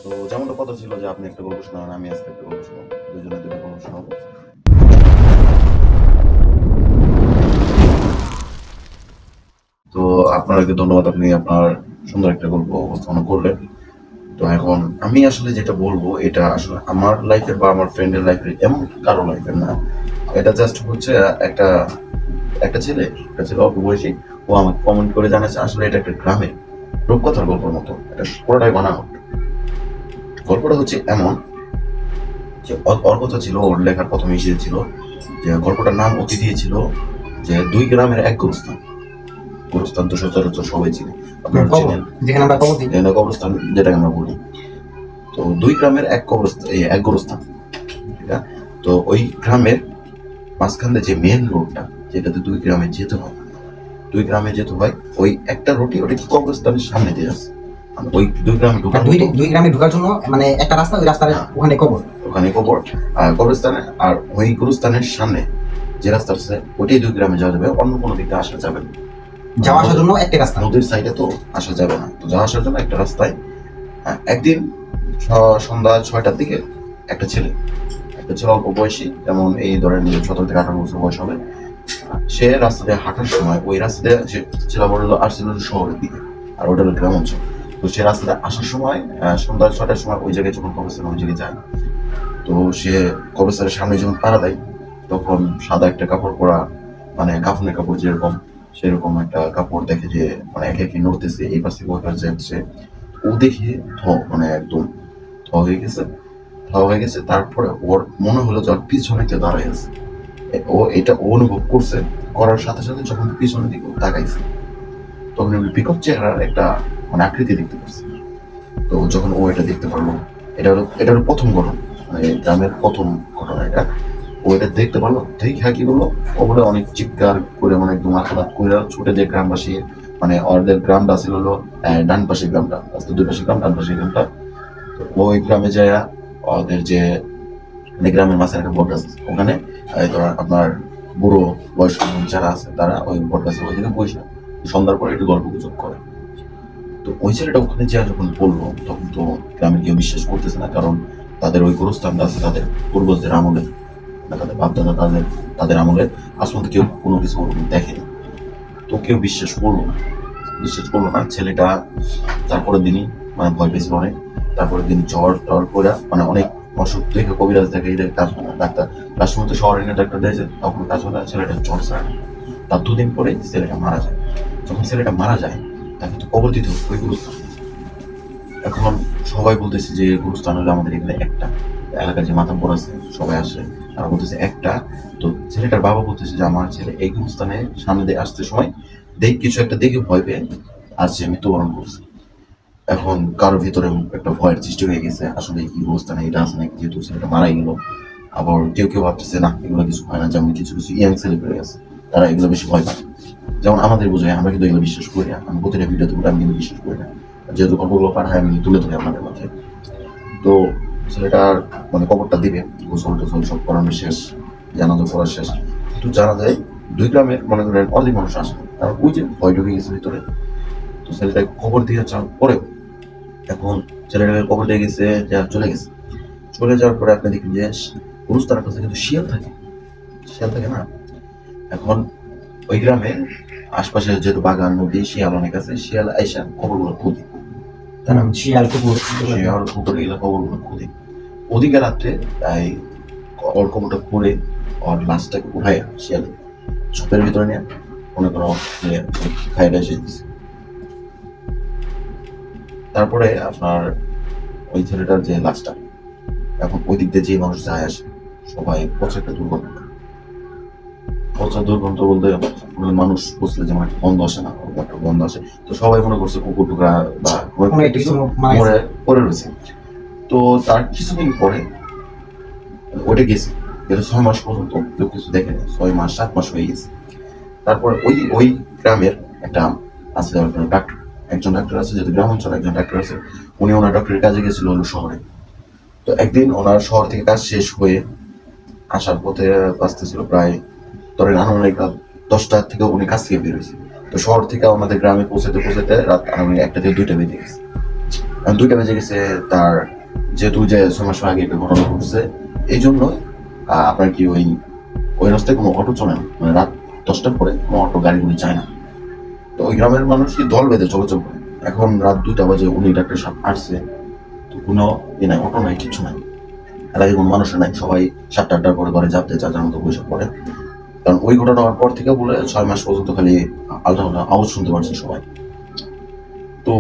তো যেমনটা কথা ছিল যে আপনি একটা গল্প শোনাবেন, আমি আজকে একটা গল্প শোনাবো, দুজনে দুটো গল্প শোনাবো। তো আপনাকে ধন্যবাদ, আপনি আপনার সুন্দর একটা গল্প উপস্থাপনা করলেন। তো এখন আমি আসলে যেটা বলবো এটা আসলে আমার লাইফের বা আমার ফ্রেন্ডের লাইফের, এমন কারো লাইফের না। এটা জাস্ট হচ্ছে একটা একটা ছেলে একটা ছেলে অল্প বয়সী, ও আমাকে কমেন্ট করে জানাচ্ছে আসলে এটা একটা গ্রামের রূপকথার গল্পের মতো, এটা পুরোটাই বানানো। গল্পটা হচ্ছে এমন যে ওর কথা ছিল, ওর লেখার প্রথমে এসেছিল যে গল্পটার নাম অতি দিয়েছিল যে দুই গ্রামের এক গোরস্থান। গোরস্থান তো সচরাচর সবাই চিনে, আপনারা চিনেন, যেখানে আমরা কবর দিই, কবরস্থান যেটাকে আমরা বলি। তো দুই গ্রামের এক কবরস্থান, এক গোরস্থান, ঠিক আছে? তো ওই গ্রামের মাঝখান দিয়ে যে মেন রোডটা, যেটাতে দুই গ্রামে যেতে হয়, দুই গ্রামে যেতে হয়, ওই একটা রোডই ওটা কি কবরস্থানের সামনে দিয়ে আছে। ওই দুই গ্রামে ঢোকার দুই গ্রামে ঢোকার জন্য মানে একটা রাস্তা, ওই রাস্তার ওখানে কবর, ওখানে কবর আর কবরস্থানে, আর ওই গোরস্থানের সামনে যে রাস্তা আছে ওইটাই দুই গ্রামে যাওয়া যাবে, অন্য কোনো দিকে আসা যাবে না। যাওয়া আসার জন্য একটা রাস্তা, নদীর সাইডে তো আসা যাবে না, তো যাওয়া আসার জন্য একটা রাস্তায়। একদিন সন্ধ্যা 6টার দিকে একটা ছেলে অল্প বয়সী, যেমন এই ধরেন 17 থেকে 18 বছর বয়স হবে, সে রাস্তা দিয়ে হাঁটার সময় ওই রাস্তা দিয়ে ছেলে বড় আসছিল শহরের দিকে, আর ওটা হলো গ্রাম অঞ্চল। তো সে রাস্তাতে আসার সময় সন্ধ্যা 6টার সময় ওই জায়গায় যখন কবরস্থান ওই জায়গায় যায়, তো সে কবরস্থানের সামনে যখন পাড়া দেয় তখন সাদা একটা কাপড় পরা, মানে কাফনের কাপড় যেরকম সেরকম একটা কাপড় দেখে যে মানে একে একে নড়তেছে, এই পাশ থেকে ওই পাশে যাচ্ছে। ও দেখে মানে একদম হয়ে গেছে। তারপরে ওর মনে হলো যে ওর পিছনে কেউ দাঁড়ায় আছে। ও অনুভব করছে, করার সাথে সাথে যখন পিছনের দিকে তাকাইছে তখন ওই পিকআপ চেহারার একটা মানে আকৃতি দেখতে পাচ্ছে। তো যখন ও এটা দেখতে পারলো, এটা হলো প্রথম ঘটনা, মানে গ্রামের প্রথম ঘটনা এটা। ও এটা দেখতে পারলো, দেখে কি করলো, ও বলে অনেক চিৎকার করে, মানে একদম আত্মঘাত করে ছুটে যে গ্রামবাসী, মানে ওদের গ্রামটা ছিল হলো ডান পাশে গ্রামটা, আস্তে দুই পাশে গ্রাম, ডান পাশে গ্রামটা। তো ওই গ্রামে যায় ওদের যে মানে গ্রামের মাঝে একটা বট আছে, ওখানে আপনার বুড়ো বয়স্ক যারা আছে তারা ওই বট গাছের ওইদিকে বসে সন্ধ্যার পরে একটু গল্প গুজব করে। তো ওই ছেলেটা ওখানে যা যখন বললো তখন তো গ্রামের কেউ বিশ্বাস করতেছে না, কারণ তাদের ওই গোরস্থানটা আছে তাদের পূর্বজদের আমলের, তাদের বাপদাদা তাদের আমলের, আসলে কেউ কোনো কিছু দেখেনি। তো কেউ বিশ্বাস করলো না ছেলেটা। তারপরের দিনই মানে ভয় পেয়েছিল অনেক। তারপরের দিন জ্বর টর করে মানে অনেক অসুখ দেখে কবিরাজ দেখে ডাক্তার লাস্ট মতো শহরে নিয়ে ডাক্তার দিয়েছে, তখন কাজ হলে ছেলেটা জ্বর ছাড়ে। তার 2 দিন পরে ছেলেটা মারা যায়। যখন ছেলেটা মারা যায় তাকে তো কবর দিতে হবে ওই গুরুস্থান। এখন সবাই বলতেছে যে গুরুস্থান হলো আমাদের এখানে একটা, এলাকার যে মাতাব্বর আছে সবাই আসে, তারা বলতেছে একটা। তো ছেলেটার বাবা বলতেছে যে আমার ছেলে এই গুরুস্থানে সামনে দিয়ে আসতে সময় কিছু একটা দেখে ভয় পেয়ে আর সে মৃত্যুবরণ করছে। এখন কারোর ভিতরে একটা ভয়ের সৃষ্টি হয়ে গেছে, আসলে কি অবস্থানে এটা আছে নাকি, যেহেতু ছেলেটা মারাই গেল। আবার কেউ ভাবতেছে না এগুলো কিছু হয় না, যেমন কিছু ইয়াং ছেলেপেলে আছে তারা এগুলো বেশি ভয় পায়। যেমন আমাদের বোঝায়, আমরা কিন্তু এগুলো বিশ্বাস করি না, আমি প্রতিটা ভিডিওতে আমি কিন্তু বিশ্বাস করি না, যেহেতু গল্পগুলো পাঠায় আমি তুলে ধরি আপনাদের মাঝে। তো ছেলেটার মানে কবরটা দিবে, গোসল টোসল সব করানো শেষ, জানাজা করা শেষ। কিন্তু জানা যায় দুই গ্রামের মনে করেন অনেক মানুষ আসে, কারণ ওই যে ভয় ঢুকে গেছে ভিতরে। তো ছেলেটাকে খবর দিয়ে যাওয়ার পরে, এখন ছেলেটাকে খবর দিয়ে গেছে চলে যাওয়ার পরে আপনি দেখবেন যে গুরুস্থানের কাছে কিন্তু শিয়াল থাকে না। এখন ওই গ্রামে আশপাশে যেহেতু বাগান নদী, শিয়াল অনেক আছে, শিয়াল আইসা খবরগুলো খুঁজে, তারা শিয়াল কুকুর এগুলো খবরগুলো খুঁজে। ওদিকে রাত্রে তাই ওর খবরটা করে ওর লাশটাকে উঠায় শিয়ালে ঝোপের ভিতরে নিয়ে মনে করো খাইটা এসে দিচ্ছে। তারপরে আপনার ওই ছেলেটার যে লাশটা, এখন ওই দিক দিয়ে যে মানুষ যায় আসে সবাই প্রচুর একটা দুর্ঘটনা, বলতে মানুষ বুঝলে যেমন একটা গন্ধ আসে না, একটা গন্ধ আসে, তো সবাই মনে করছে কুকুর টুকরা বা মরে পড়ে রয়েছে। তো তার কিছুদিন পরে ওটা গেছে, 6 মাস পর্যন্ত কেউ কিছু দেখেনি, 6 মাস 7 মাস হয়ে গেছে। তারপরে ওই গ্রামের একটা আছে ডাক্তার, একজন ডাক্তার আছে, যেহেতু গ্রাম অঞ্চলে একজন ডাক্তার আছে, উনি ওনার ডক্টরের কাজে গেছিল হলো শহরে। তো একদিন ওনার শহর থেকে কাজ শেষ হয়ে আসার পথে বাঁচতেছিল প্রায় ধরেন আনুমানিক রাত 10টা থেকে উনি কাজ থেকে বের হয়েছে। তো শহর থেকে আমাদের গ্রামে পৌঁছাতে রাত আনুমানিক 1টা থেকে 2টা বেজে গেছে। 2টা বেজে গেছে, তার যেহেতু যে 6 মাস আগে একটা ঘটনা ঘটছে, এই জন্য আপনার কি ওই রাস্তায় কোনো অটো চলে না, মানে রাত 10টার পরে কোনো অটো গাড়িগুলি যায় না। তো ওই গ্রামের মানুষ কি দল বেঁধে চলাচল করে। এখন রাত 2টা বাজে উনি ডাক্তার সাহেব আসছে, তো কোনো নাই, অটো নাই, কিছু নাই, এলাকায় কোনো মানুষ নাই, সবাই 7টা-8টার পরে ঘরে যাতে যার মতো বসে পড়ে। কারণ ওই ঘটনা হওয়ার পর থেকে বলে 6 মাস পর্যন্ত খালি আলাদা আলাদা আওয়াজ শুনতে পারছে সবাই। তো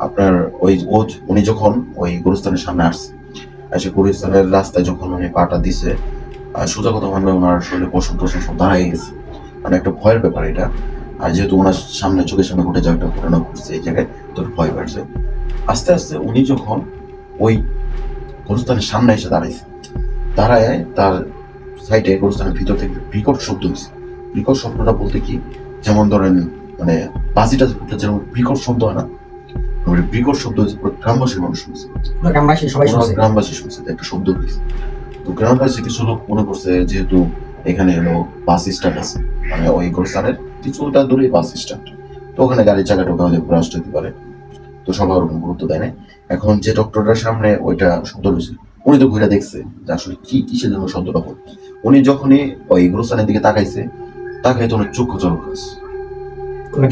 আপনার উনি যখন ওই গোরস্থানের সামনে আসছে, এসে গোরস্থানের রাস্তায় যখন উনি পাটা দিছে, সোজা কথা মানে ওনার শরীরে পশম টসম সব দাঁড়াই গেছে। মানে একটা ভয়ের ব্যাপার এটা। আর যেহেতু ওনার সামনে চোখের সামনে ঘটে যাওয়া একটা ঘটনা ঘটছে এই জায়গায়, তো ভয় পাচ্ছে। আস্তে আস্তে উনি যখন ওই গোরস্থানের সামনে এসে দাঁড়ায় তার সাইডে গোরস্থানের ভিতর থেকে বিকট শব্দ হয়েছে। বিকট শব্দটা বলতে কি, যেমন ধরেন মানে বাজিটা যেমন বিকট শব্দ হয় না, বিকট শব্দ হয়েছে। গ্রামবাসীর মানুষ শুনছে, গ্রামবাসী শুনছে একটা শব্দ হয়েছে। তো গ্রামবাসী কিছু লোক মনে করছে যেহেতু এখানে হলো বাস স্ট্যান্ড আছে, মানে ওই গোরস্থানের কিছুটা দূরেই বাস স্ট্যান্ড, তো ওখানে গাড়ির চাকা টোকা হলে পুরো আসতে হতে পারে। তো সবাই ওরকম গুরুত্ব দেয় না। এখন যে ডক্টরটার সামনে ওইটা শব্দ হয়েছে, উনি তো ঘুরে দেখছে যে আসলে কিসের জন্য শব্দটা হল। উনি যখনই ওই গোরস্থানের দিকে তাকাইছে, তাকাইতে ওনার চক্ষু চলক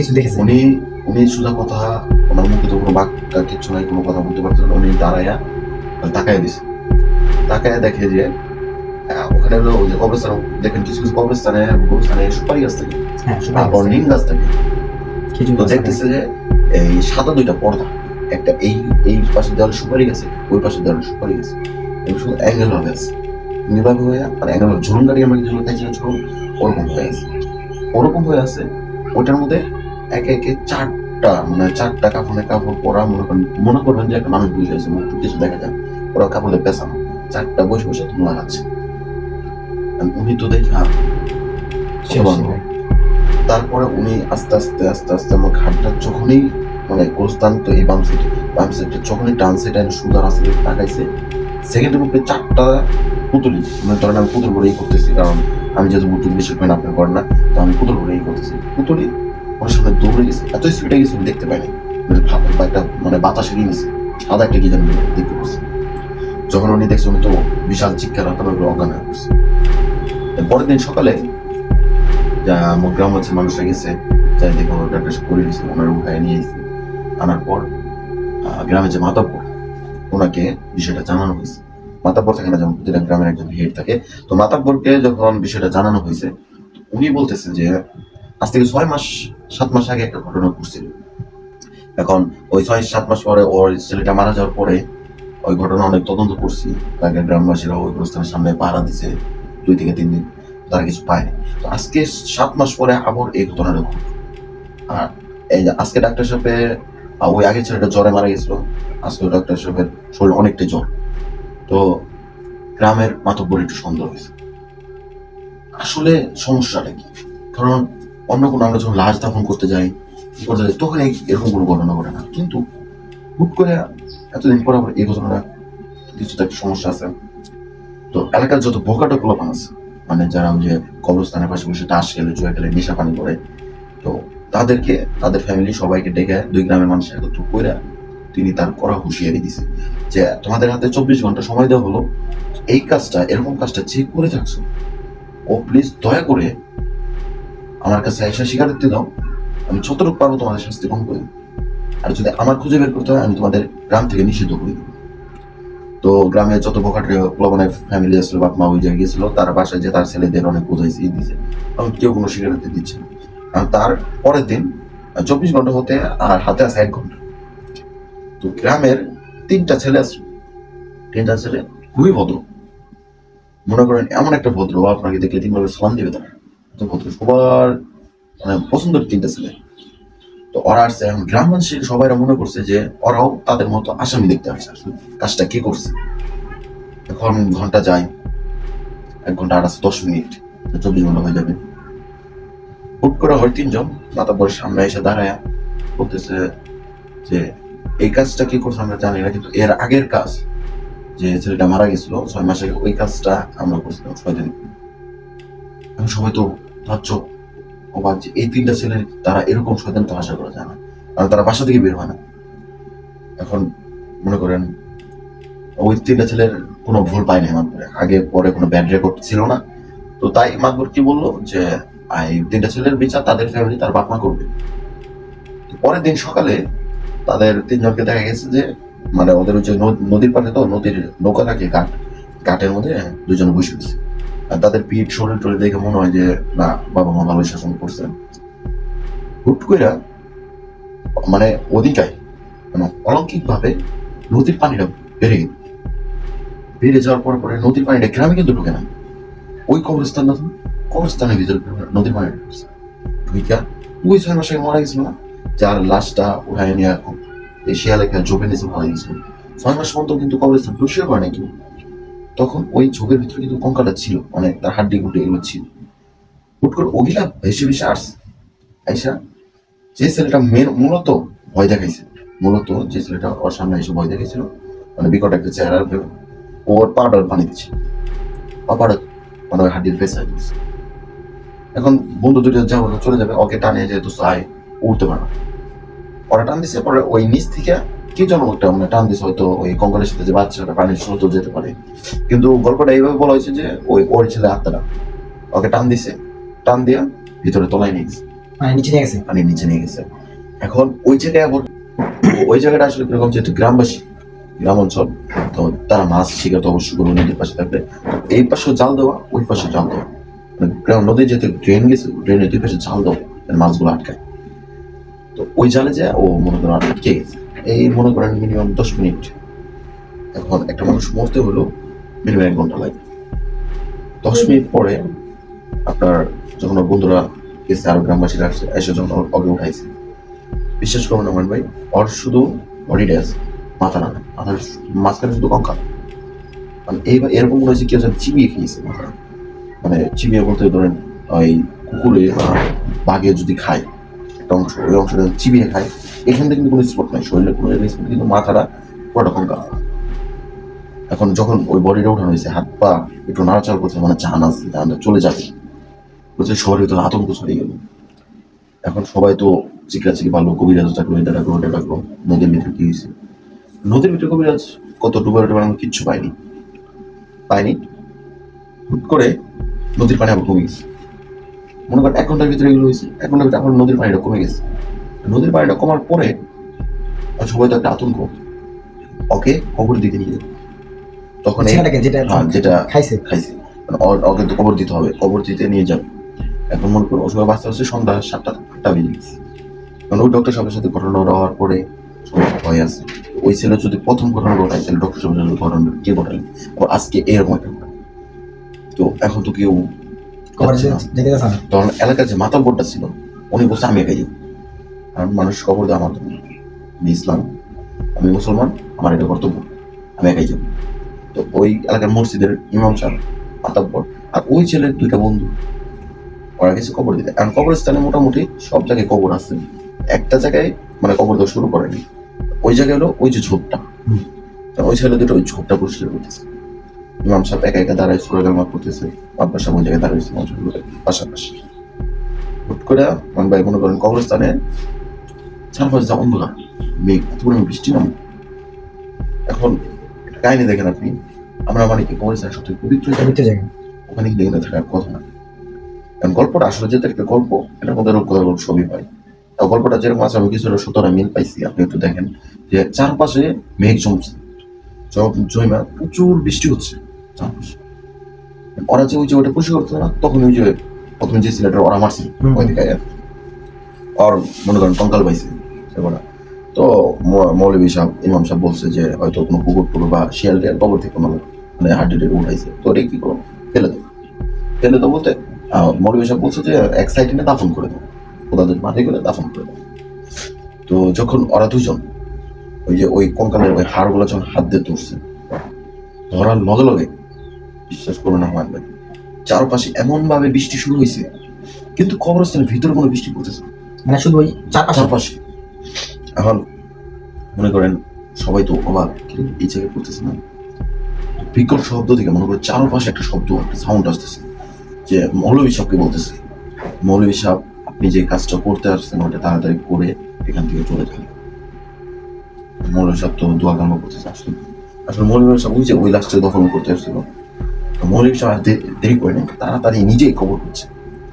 কিছু দেখেছে। উনি সোজা কথা, ওনার মুখে তো কোনো বাক্যা কিচ্ছু নাই, কোনো কথা বলতে পারছেন না। উনি দাঁড়াইয়া তাকাইয়া দিছে, তাকাইয়া দেখে যে ওখানে হলো ওই যে কবরস্থান, দেখেন কিছু কিছু গোরস্থানে সুপারি গাছ থাকে, তারপর নিম গাছ থাকে। তো দেখতেছে যে এই সাদা 2টা পর্দা, একটা এই পাশে দেওয়ালে সুপারি গেছে, ওই পাশে দেওয়ালে সুপারি গেছে, শুধু অ্যাঙ্গেল ভাবে আছে, নিভাবে হয়ে মানে অ্যাঙ্গেল ঝুলন গাড়ি আমরা যেগুলো দেখছিলাম ঝুলন, ওরকম হয়ে আছে। ওটার মধ্যে একে একে 4টা কাফনের কাপড় পরা, মনে করবেন যে একটা মানুষ বসে আছে, মুখ কিছু দেখা যায়, ওরা কাপড়ে পেছানো 4টা বসে বসে তুমি লাগাচ্ছে। উনি তো দেখা তারপরে উনি আস্তে আস্তে আমার ঘাটটা যখনই মানে গোরস্থান তো এই বাম সাইডে যখনই ডান সাইডে সুদার আছে তাকাইছে, সেকেন্ডের মধ্যে 4টা পুতুলি, মানে ধরেন আমি পুতুল ভরে করতেছি, কারণ আমি যেহেতু পুতুল বেশি পেন আপনি করেন না, তো আমি পুতুল ভরে করতেছি। পুতুলি ওর সামনে দৌড়ে গেছে, এত স্পিডে গেছে দেখতে পাইনি, একটা মানে বাতাসে গেছে, সাদা একটা কি জানি দেখতে পাচ্ছি। যখন উনি দেখছে, উনি তো বিশাল চিৎকার অজ্ঞান হয়ে পড়ছে। পরের দিন সকালে আমার গ্রাম হচ্ছে মানুষরা গেছে, যাই দেখো ডাক্তার করে দিয়েছে, ওনার উঠায় নিয়ে এসেছে। আনার পর গ্রামে যে মাতাব্বর, ওনাকে বিষয়টা জানানো হয়েছে। মাতাব্বর থাকে না, যেমন প্রতিটা গ্রামের একজন হেড থাকে, তো মাতাব্বরকে যখন বিষয়টা জানানো হয়েছে, উনি বলতেছে যে আজ থেকে 6-7 মাস আগে একটা ঘটনা ঘটছিল। এখন ওই 6-7 মাস পরে ওর ছেলেটা মারা যাওয়ার পরে ওই ঘটনা অনেক তদন্ত করছি, তাকে গ্রামবাসীরা ওই গোরস্থানের সামনে পাহারা দিছে 2 থেকে 3 দিন, তারা কিছু পায়নি। তো আজকে 7 মাস পরে আবার এই ঘটনাটা ঘটল। আর এই যে আজকে ডাক্তার সাহেবের ওই আগের ছেলেটা জ্বরে মারা গেছিল, আজকে ডাক্তার সাহেবের শরীর অনেকটাই জ্বর। তো গ্রামের মাতব্বর একটু সন্দেহ হয়েছে আসলে সমস্যাটা কি। কারণ অন্য কোনো আমরা যখন লাশ দাফন করতে যাই তখন এরকম কোনো ঘটনা ঘটে না, কিন্তু হুট করে এতদিন পরে আবার এই ঘটনাটা, কিছু তো একটা সমস্যা আছে। তো এলাকার যত বোকাটা পোলাপান আছে, মানে যারা ওই যে কবরস্থানের পাশে বসে তাস খেলে, জুয়া খেলে, নেশা পানি করে, তো তাদেরকে তাদের ফ্যামিলি সবাইকে ডেকে 2 গ্রামের মানুষ একত্র করে তিনি তার করা হুঁশিয়ারি দিছে যে তোমাদের হাতে 24 ঘন্টা সময় দেওয়া হলো, এই কাজটা এরকম কাজটা যে করে থাকছো, ও প্লিজ দয়া করে আমার কাছে এসে স্বীকারোক্তি দাও, আমি যতটুকু পারবো তোমাদের শাস্তি কম করে দেবো, আর যদি আমার খুঁজে বের করতে হয় আমি তোমাদের গ্রাম থেকে নিষিদ্ধ করে দেবো। তো গ্রামে যত বকাটে প্লবনের ফ্যামিলি আসলো, বাপ মা ওই জায়গায় গেছিল, তার বাসায় যে তার ছেলেদের অনেক বোঝাইছে দিচ্ছে, কারণ কেউ কোনো স্বীকারোক্তি দিচ্ছে না। কারণ তার পরের দিন 24 ঘন্টা হতে আর হাতে আছে 1 ঘন্টা। তো গ্রামের 3টা ছেলে আছে, 3টা ছেলে খুবই ভদ্র, মনে করেন এমন একটা ভদ্র আপনাকে দেখলে 3 বার সালাম দিবে তারা, তো ভদ্র, সবার মানে পছন্দের 3টা ছেলে। তো ওরা আসছে, এখন গ্রাম মানুষের সবাই মনে করছে যে ওরাও তাদের মতো আসামি দেখতে আসছে, কাজটা কে করছে। এখন ঘন্টা যায়, 1 ঘন্টা আর আছে 10 মিনিট, 24 ঘন্টা হয়ে যাবে। হুট করে হয় 3 জন মাতাব্বরের সামনে এসে দাঁড়ায় বলতেছে যে এই কাজটা কি করছে আমরা জানি না, কিন্তু এর আগের কাজ যে ছেলেটা মারা গেছিল 6 মাস আগে, ওই কাজটা আমরা করছিলাম 6 দিন। এখন সবাই তো ভাবছ অবাক যে এই 3টা ছেলে তারা এরকম 6 দিন তো আশা করা যায় না, কারণ তারা বাসা থেকে বের হয় না। এখন মনে করেন ওই 3টা ছেলের কোনো ভুল পায়নি মাতবরে, আগে পরে কোনো ব্যাড রেকর্ড ছিল না। তো তাই মাতবর কি বললো যে এই 3টা ছেলের বিচার তাদের ফ্যামিলি তার বাপ মা করবে। পরের দিন সকালে তাদের 3জনকে দেখা গেছে যে মানে ওদের ওই যে নদীর পাড়ে, তো নদীর নৌকা থাকে ঘাটের মধ্যে 2জন বসে গেছে। আর তাদের পিঠ শরীর টরীর দেখে মনে হয় যে না, বাবা মা ভালো শাসন করছেন। হুট করে মানে ওদিকায় মানে অলৌকিক ভাবে নদীর পানিটা বেড়ে যাওয়ার পরে নদীর পানিটা গ্রামে কিন্তু ঢুকে না, ওই কবরস্থানের ভিতরে নদীর পানি ঢুকছে। ঢুইকা ওই 6 মাসে মারা গেছিল না, যার লাশটা উঠায় নিয়ে এই শিয়ালে খেয়ে ঝোপে নিচে মারা গেছিল। 6 মাস পর্যন্ত কিন্তু কবরস্থান পরিষ্কার করে নাকি। তখন ওই ঝোপের ভিতরে কিন্তু কঙ্কালটা ছিল, মানে তার হাড্ডি গুড্ডি এগুলো ছিল। হুট করে ওগুলা ভেসে ভেসে আসছে। আইসা যে ছেলেটা মূলত ভয় দেখাইছে, যে ছেলেটা ওর সামনে এসে ভয় দেখাইছিল, মানে বিকট একটা চেহারা, ওর পাউডার পানি দিচ্ছে, পাউডার মানে ওই হাড্ডির ফেসে দিচ্ছে। এখন বন্ধু দুটো যাবো চলে যাবে, ওকে টানে যেহেতু আয় উঠতে পারে না, ওরা টান দিচ্ছে। পরে ওই নিচ থেকে কি যেন একটা মানে টান দিচ্ছে, হয়তো ওই কঙ্কালের সাথে যে বাচ্চাটা পানির স্রোত যেতে পারে। কিন্তু গল্পটা এইভাবে বলা হয়েছে যে ওর ছেলে আত্মাটা ওকে টান দিছে, টান দিয়া ভিতরে তলায় নিয়ে গেছে, পানির নিচে নিয়ে গেছে। এখন ওই জায়গাটা আসলে কিরকম, যেহেতু গ্রাম অঞ্চল, তো তারা মাছ শিকার তো অবশ্যই করবে নদীর পাশে থাকলে। এই পাশে জাল দেওয়া, ওই পাশে জাল দেওয়া, মানে নদীর যেহেতু ড্রেন গেছে, ড্রেনের দুই পাশে জাল দেওয়া, মাছগুলো আটকায়। তো ওই জালে যায় ও মনে করেন আটকে গেছে, এই মনে করেন মিনিমাম 10 মিনিট। এখন একটা মানুষ মরতে হলো মিনিমাম 1 ঘন্টা লাগে। 10 মিনিট পরে আপনার যখন ওর বন্ধুরা গেছে, আরো গ্রামবাসীরা আসছে, এসে যখন ওকে উঠাইছে, বিশ্বাস করবেন আমার ভাই, ওর শুধু বডিটা আছে, মাথা না, মাথার মাঝখানে শুধু কঙ্কাল। মানে এরকম মনে হয়েছে কেউ যেন চিবিয়ে খেয়েছে মাথা, মানে চিবিয়ে বলতে ধরেন ওই কুকুরে বা বাঘে যদি খায় একটা অংশ, ওই অংশটা চিবিয়ে খায়, এখান থেকে কিন্তু কোনো স্পট নাই, শরীরের কোনো স্পট, কিন্তু মাথাটা পুরোটা কঙ্কাল। এখন যখন ওই বডিটা উঠানো হয়েছে, হাত পা একটু নাড়াচাড়া করছে, মানে জান আছে, জানটা চলে যাবে, বলছে শহরে তো আতঙ্ক ছড়িয়ে গেল। এখন সবাই তো চিকরাচিকি পারলো, কবিরাজ ডাকলো, এটা ডাকলো, নদীর ভিতরে কি হয়েছে, নদীর ভিতরে কবিরাজ কত ডুবার কিচ্ছু পায়নি। হুট করে নদীর পানি আবার কমে গেছে, মনে করেন 1 ঘন্টার ভিতরে এগুলো হয়েছে। 1 ঘন্টার ভিতরে এখন নদীর পানিটা কমে গেছে। নদীর পানিটা কমার পরে সবাই তো একটা আতঙ্ক, ওকে কবর দিতে নিয়ে যাবে। তখন যেটা খাইছে ওকে তো কবর দিতে হবে, কবর দিতে নিয়ে যাবে। এখন মনে করো সবাই বাঁচতে বাঁচতে সন্ধ্যা 7টা বেজে গেছে। কারণ ওই ডক্টর সাহেবের সাথে ঘটনা হওয়ার পরে সবাই ভয় আছে, ওই ছেলে যদি প্রথম ঘটনা ঘটায়, তাহলে ডক্টর সাহেবের সাথে ঘটনা কে ঘটালেন, আজকে এরকম একটা ঘটনা। তো এখন তো কেউ, তখন এলাকার যে মাতাল বোর্ডটা ছিল, উনি বলছে আমি একাই যাবো, কারণ মানুষ কবর দেওয়া আমার জন্য, আমি ইসলাম, আমি মুসলমান, আমার এটা কর্তব্য, আমি একাই যাবো। তো ওই এলাকার মসজিদের ইমাম সাহেব, মাতাব্বর, আর ওই ছেলের 2টা বন্ধু, ওরা গেছে কবর দিতে। কারণ কবরস্থানে মোটামুটি সব জায়গায় কবর আছে, একটা জায়গায় মানে কবর দেওয়া শুরু করেনি। ওই জায়গায় হলো ওই যে ঝোপটা, ওই ছেলে দুটো ওই ঝোপটা পরিষ্কার করতেছে। ইমাম সাহেব একা একা দাঁড়ায় সূরা কালেমা করতেছে, আব্বাস সাহেব ওই জায়গায় দাঁড়াইছে পাশাপাশি। হুট করে মানে ভাই মনে করেন কবরস্থানে চারপাশে অন্ধকার, মেঘ, এত পরিমাণ বৃষ্টি নামে। এখন একটা কাহিনী দেখেন আপনি, আমরা মানে কি কবরস্থান সবথেকে পবিত্র জায়গা, ওখানে কিন্তু এখানে থাকার কথা না। কারণ গল্পটা আসলে যেটা একটা গল্প, এটার মধ্যে রূপকথা সবই পাই। গল্পটা যেরকম আছে আমি কিছুটা সুতরাং মিল পাইছি। আপনি একটু দেখেন যে চারপাশে মেঘ জমছে, জমা প্রচুর বৃষ্টি হচ্ছে চারপাশে। ওরা যে ওই যে ওটা পরিষ্কার করতে না, তখন ওই যে প্রথমে যে ছেলেটা ওরা মারছে ওই দিকে আর মনে করেন কঙ্কাল পাইছে সেগুলা। তো মৌলভী সাহেব, ইমাম সাহেব বলছে যে হয়তো কোনো কুকুর টুকুর বা শিয়াল টিয়াল কবর থেকে কোনো মানে হাড্ডি উঠাইছে, তো ওটা কি করো, ফেলে দাও বলতে মৌলভী সাহেব বলছে যে এক সাইডে দাফন করে দাও, ওদের মাটি করে দাফন করে দাও। তো যখন ওরা 2জন ওই যে ওই কঙ্কালের ওই হাড়গুলো যখন হাত দিয়ে ধরছে, ধরার লগে লগে বিশ্বাস করো না মানবে, চারপাশে এমন ভাবে বৃষ্টি শুরু হয়েছে, কিন্তু কবরস্থানের ভিতরে কোনো বৃষ্টি পড়তেছে মানে শুধু ওই চারপাশে। এখন মনে করেন সবাই তো অবাক, এই জায়গায় পড়তেছে না, বিকট শব্দ থেকে মনে করেন চারপাশে একটা শব্দ, একটা সাউন্ড আসতেছে, যে মৌলভী সাহেবকে বলতেছে, মৌলভী সাহেব আপনি যে কাজটা করতে আসছেন ওটা তাড়াতাড়ি করে এখান থেকে চলে যান। মৌলভী সাহেব তো দোয়া কামনা করতেছে, আসলে আসলে মৌলভী সাহেব ওই লাস্টে দফন করতে এসেছিল। মৌলভী সাহেব দেরি করে নেই, তাড়াতাড়ি নিজেই কবর করছে,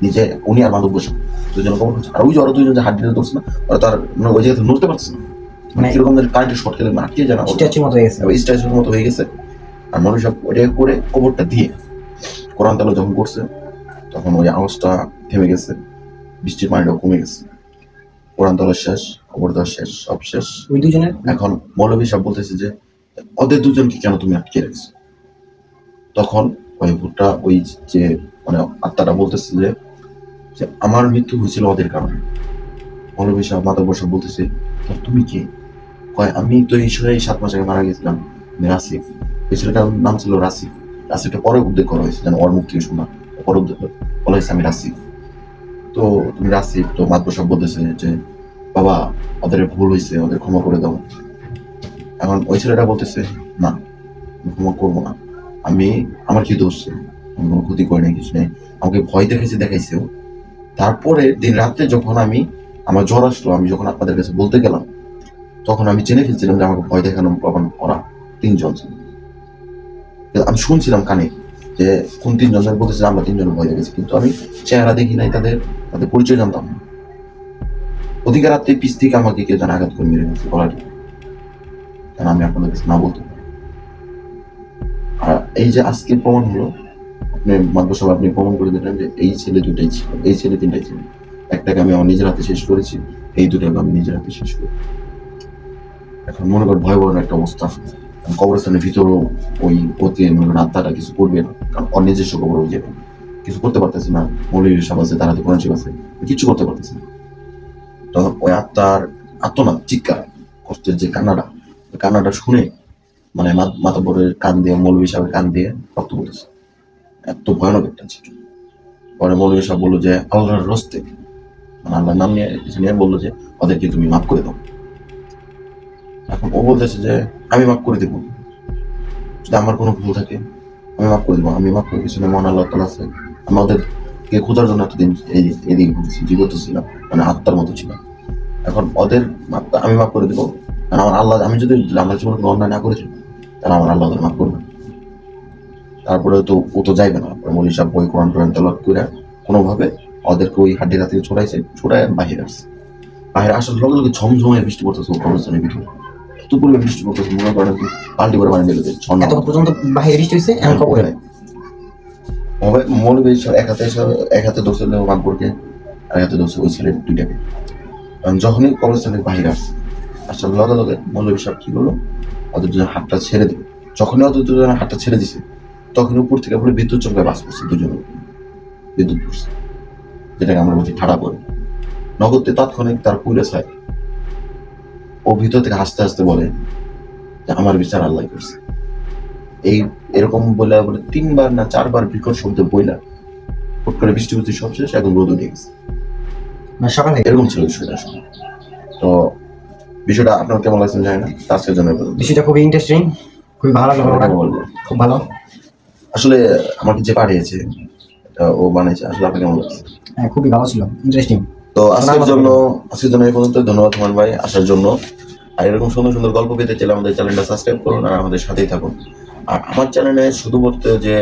নিজে উনি আর মাধব বসে দুজন কবর করছে। আর ওই যে ওরা দুজন যে হাত দিতে ধরছে না, ওরা তার ওই জায়গাতে নড়তে পারছে না, মানে কিরকম কারেন্টের শর্ট খেলে আটকে যায় না, স্ট্যাচুর মতো হয়ে গেছে, স্ট্যাচুর মতো হয়ে গেছে। আর মৌলভী সাহেব ওইটা করে কবরটা দিয়ে কোরআন তেলাওয়াত যখন করছে তখন ওই আওয়াজটা থেমে গেছে, বৃষ্টির পানিটাও কমে গেছে, কোরআন তেলাওয়াত শেষ, কবর দেওয়া শেষ, সব শেষ। ওই দুজনের এখন মৌলভী সাহেব বলতেছে যে ওদের দুজনকে কেন তুমি আটকে রেখেছো? তখন ওই ভুট্টা ওই যে মানে আত্মাটা বলতেছে যে আমার মৃত্যু হয়েছিল ওদের কারণে। মৌলভী সাহেব মাতা বসে বলতেছে তুমি কে? কয় আমি তো এই 7 মাস আগে মারা গেছিলাম, আমি রাসিফ। এই ছেলেটার নাম ছিল রাসিফ। রাসিফটা পরে উদ্যোগ করা হয়েছে, যেন ওর মুখ থেকে শোনা, পরে উদ্যোগ বলা হয়েছে আমি রাসিফ। তো তুমি রাসিফ। তো মাতবর সাহেব বলতেছে যে বাবা ওদের ভুল হয়েছে, ওদের ক্ষমা করে দাও। এখন ওই ছেলেটা বলতেছে না, আমি ক্ষমা করবো না, আমার কি দোষ? আমি কোনো ক্ষতি করি নাই, কিছু নেই, আমাকে ভয় দেখাইছেও। তারপরে দিন রাত্রে যখন আমার জ্বর আসলো, আমি যখন আপনাদের কাছে বলতে গেলাম তখন আমি জেনে ফেলছিলাম যে আমাকে ভয় দেখানো ওরা 3 জন ছিল। আমি শুনছিলাম কানে যে কোন 3 জন বলতেছে আমরা 3 জন ভয় দেখেছি, কিন্তু আমি চেহারা দেখি নাই, তাদের পরিচয় জানতাম না। অধিকার রাত্রে পিস থেকে আমাকে কেউ যেন আঘাত করে মেরে গেছে গলাটি, কেন আমি আপনাদের কাছে না বলতে। আর এই যে আজকে প্রমাণ হলো, আপনি মাতবর সাহেব আপনি প্রমাণ করে দিলেন যে এই ছেলে 2টাই ছিল, এই ছেলে 3টাই ছিল। একটাকে আমি আমার নিজের হাতে শেষ করেছি, এই 2টাকে আমি নিজের হাতে শেষ করি। এখন মনে করেন ভয়াবহ একটা অবস্থা। কবরস্থানের ভিতরেও ওই অতি মনে করেন আত্মাটা কিছু করবে না, কারণ ওর নিজস্ব কবর হয়ে যাবে, কিছু করতে পারতেছে না। মৌলভী সাহেব আছে, তার হাতে কোরআন শরীফ আছে, কিছু করতে পারতেছে না। তখন ওই আত্মার আত্মনাদ, চিৎকার, কষ্টের যে কান্নাটা শুনে মানে মাতাব্বরের কান দিয়ে, মৌলভী সাহেবের কান দিয়ে রক্ত পড়তেছে। এত ভয়ানক একটা চিৎকার। পরে মৌলভী সাহেব বললো যে আল্লাহর রস্তে, মানে আল্লাহর নাম নিয়ে বললো যে ওদেরকে তুমি মাফ করে দাও। এখন ও বলতেছে যে আমি মাফ করে দেবো, যদি আমার কোনো ভুল থাকে আমি মাফ করে দেবো, আমি মাফ করে কিছু না, মহান আল্লাহ তাআলা আছে। আমি ওদেরকে খোঁজার জন্য এতদিন এদিকে ঘুরতেছি, জীবিত ছিলাম, মানে আত্মার মতো ছিলাম। এখন ওদের আমি মাফ করে দেবো, কারণ আমার আল্লাহ, আমি যদি আমার জীবনে কোনো অন্যায় না করেছি তাহলে আমার আল্লাহ ওদের মাফ করবে। তারপরে তো ও তো যাইবে না। মৌলভী সাহেব বই কোরআন তেলাওয়াত করে কোনোভাবে ওদেরকে ওই হাড্ডি রাতে ছড়ায় বাহিরে আসছে। বাহিরে আসার লগে লগে ঝমঝমে বৃষ্টি পড়তেছে কবরস্থানের ভিতরে, এত পরিমাণ বৃষ্টি পড়তেছে মনে করেন কি পাল্টি করে পানি ঢেলে দিচ্ছে। এত পর্যন্ত বাহিরে বৃষ্টি হয়েছে, এখন কবরে নাই। মৌলভী সাহেব এক হাতে ধরছে মাতবরকে, আর এক হাতে ধরছে ওই ছেলে 2টাকে। যখনই কবরস্থানের বাহিরে আসার লগে লগে মৌলভী সাহেব কি করলো, ওদের দুজন হাতটা ছেড়ে দিল। যখনই ওদের দুজনের হাতটা ছেড়ে দিছে তখন উপর থেকে বলে বিদ্যুৎ চমকায় বাস পড়ছে, দুজনের বিদ্যুৎ পড়ছে, যেটাকে আমরা বলছি ঠাড়া পড়ে। নগদে তাৎক্ষণিক তার পুলে ছায়। ও ভিতর থেকে হাসতে হাসতে বলে যে আমার বিচার আল্লাহ করছে। এরকম বলে 3বার না 4বার বিকট শব্দে বইলা হুট করে বৃষ্টি সব শেষ, এখন রোদ উঠে গেছে, সকালে এরকম ছিল বিষয়টা। তো বিষয়টা আপনার কেমন লাগছে জানি না, আজকের জন্য বিষয়টা খুবই ইন্টারেস্টিং, খুবই ভালো লাগলো, খুব ভালো। আসলে আমাকে যে পাঠিয়েছে ও বানিয়েছে, আসলে আপনার কেমন লাগছে? হ্যাঁ, খুবই ভালো ছিল, ইন্টারেস্টিং। তো আজকের জন্য এই পর্যন্ত। ধন্যবাদ হুমায়ুন ভাই আসার জন্য। আর এরকম সুন্দর সুন্দর গল্প পেতে চাইলে আমাদের চ্যানেলটা সাবস্ক্রাইব করুন আর আমাদের সাথেই থাকুন। আর আমার চ্যানেলে শুধুমাত্র যে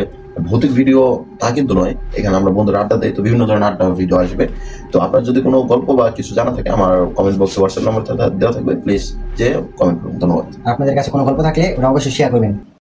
ভৌতিক ভিডিও তা কিন্তু নয়, এখানে আমরা বন্ধুরা আড্ডা দেই, তো বিভিন্ন ধরনের আড্ডা ভিডিও আসবে। তো আপনার যদি কোনো গল্প বা কিছু জানা থাকে আমার কমেন্ট বক্সে হোয়াটসঅ্যাপ নাম্বার দেওয়া থাকবে, প্লিজ যে কমেন্ট করুন। ধন্যবাদ। আপনাদের কাছে কোনো গল্প থাকলে ওরা অবশ্যই শেয়ার করবেন।